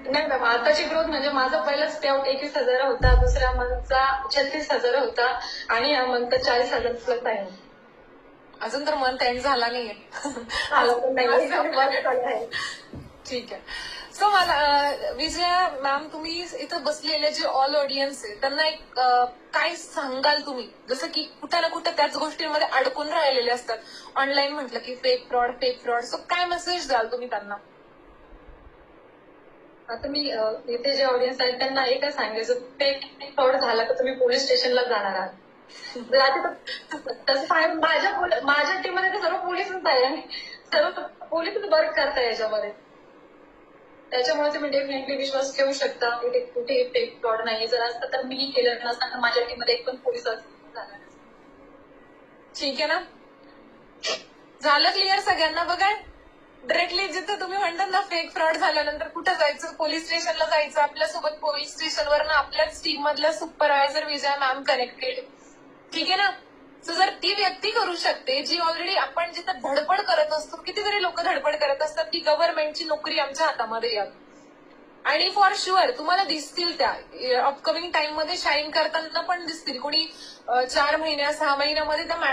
नाही मॅम, आताची ग्रोथ म्हणजे माझा पहिलाच पेआउट 21,000 होता, दुसऱ्या मंथचा 36,000 होता आणि या मंथचा 40,000 प्लस आहे. अजून तर मंथ एंड झाला नाहीये. ठीक आहे. सो मला विजया मॅम, तुम्ही इथं बसलेले जे ऑल ऑडियन्स आहे त्यांना एक काय सांगाल तुम्ही, जसं की कुठे ना कुठे त्याच गोष्टींमध्ये अडकून राहिलेले असतात, ऑनलाईन म्हटलं की फेक फ्रॉड, सो काय मेसेज द्याल तुम्ही त्यांना? आता मी इथे जे ऑडियन्स आहेत त्यांना एकच सांगायचं, फेक फ्रॉड झाला तर तुम्ही पोलीस स्टेशनला जाणार आहात. तसं माझ्या टीममध्ये तर सर्व पोलीसच आहे आणि सर्व पोलीसच वर्क करताय याच्यामध्ये. त्याच्यामुळे तुम्ही डेफिनेटली विश्वास ठेवू शकता. कुठे फेक फ्रॉड नाही. जर असतं तर मीही केलं नसतं, तर माझ्या टीममध्ये एक पण पोलीस झाला. ठीक आहे ना, झालं क्लिअर सगळ्यांना? बघा, डायरेक्टली जिथं तुम्ही म्हणतात ना फेक फ्रॉड झाल्यानंतर कुठं जायचं, पोलीस स्टेशनला जायचं. आपल्यासोबत पोलीस स्टेशनवर ना आपल्याच टीम मधल्या सुपरवायझर विजया मॅम कनेक्टेड. ठीक आहे ना. सो जर ती व्यक्ती करू शकते जी ऑलरेडी, आपण जिथं धडपड करत असतो, कितीतरी लोक धडपड करत असतात की गव्हर्नमेंटची नोकरी आमच्या हातामध्ये यावी, आणि फॉर शुअर तुम्हाला दिसतील त्या अपकमिंग टाइम मध्ये शाईन करताना पण दिसतील. कोणी 4 महिन्या 6 महिन्यामध्ये त्या